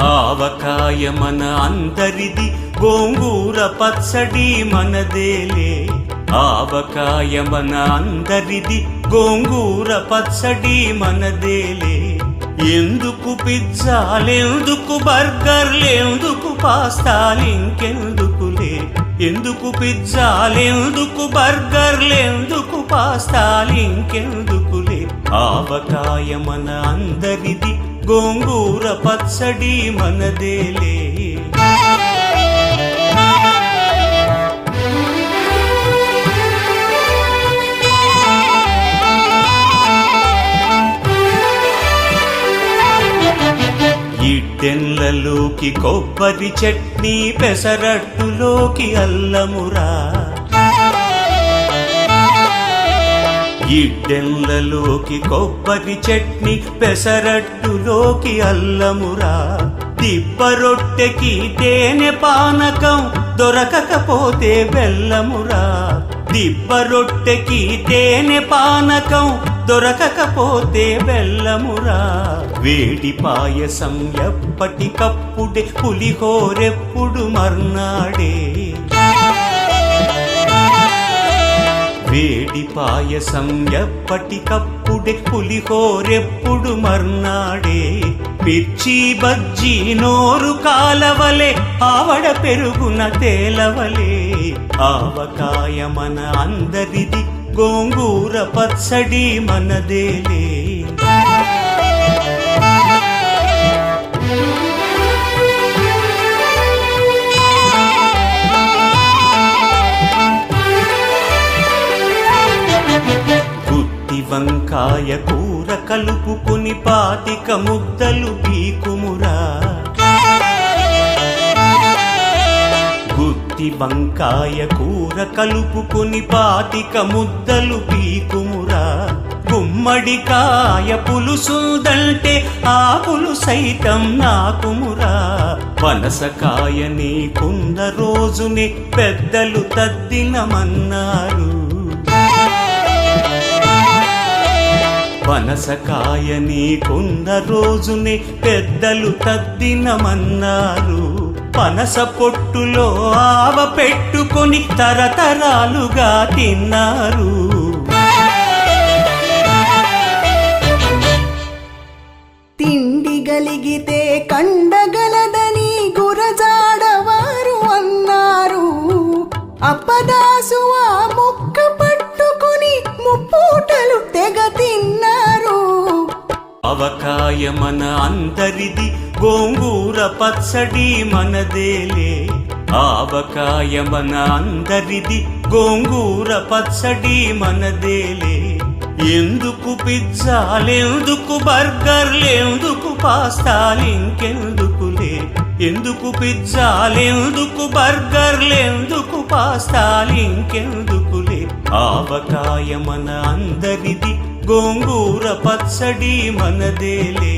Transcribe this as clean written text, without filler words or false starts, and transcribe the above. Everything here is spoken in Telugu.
ఆవకాయ మన అందరిది, గోంగూర పచ్చడి మనదేలే. ఆవకాయ మన అందరిది, గోంగూర పచ్చడి మనదేలే. ఎందుకు పిజ్జాలెందుకు బర్గర్లెందుకు పాస్తాలింకెందుకులే. ఎందుకు పిజ్జాలెందుకు బర్గర్లెందుకు పాస్తాలింకెందుకులే. ఆవకాయ మన అందరిది, గోంగూర పచ్చడి మనదేలే. ఇడ్డెన్లలోకి కొబ్బరి చట్నీ, పెసరట్టులోకి అల్లమురా. ఇడ్డెన్లలోకి కొబ్బరి చట్నీ, పెసరట్టులోకి అల్లమురా. దిబ్బ రొట్టెకి తేనె పానకం, దొరకకపోతే బెల్లమురా. దిబ్బ రొట్టెకి తేనె పానకం, దొరకకపోతే బెల్లమురా. వేడి పాయసం ఎప్పటికప్పుడే, పులిహోరెప్పుడు మర్నాడే. వేడి పాయసం ఎప్పటికప్పుడే, పులిహోరెప్పుడు మర్నాడే. మిర్చి బజ్జీ నోరు కాలవలే, ఆవడ పెరుగున తేలవలే. ఆవకాయ మన అందరిది, గోంగూర పచ్చడి మనదేలే. గుత్తి వంకాయ కూర కలుపుకుని 25 ముద్దలు పీకుమురా. గుత్తి వంకాయ కూర కలుపుకుని 25 ముద్దలు పీకుమురా. గుమ్మడికాయ పులుసుదంటే ఆకులు సైతం నాకుమురా. పనసకాయ నీకున్న రోజునే పెద్దలు తద్దినమన్నారు. పనసకాయ నీకున్న రోజునే పెద్దలు తద్దినమన్నారు. పనస పొట్టులో ఆవ పెట్టుకొని తరతరాలుగా తిన్నారు. తిండి గలిగితే కండగలదని గురజాడవారు అన్నారు. అప్పదాసు ఆ ముక్క పట్టుకొని ముప్పూటలు తెగ తిన్నారు. ఆవకాయ మన అందరిది, గోంగూర పచ్చడి మనదేలే. ఆవకాయ మన అందరిది, గోంగూర పచ్చడి మనదేలే. ఎందుకు పిజ్జాలెందుకు బర్గర్లెందుకు పాస్తాలింకెందుకులే. ఎందుకు పిజ్జాలెందుకు బర్గర్లెందుకు పాస్తాలింకెందుకులే. ఆవకాయ మన అందరిది, గోంగూర పచ్చడి మనదేలే.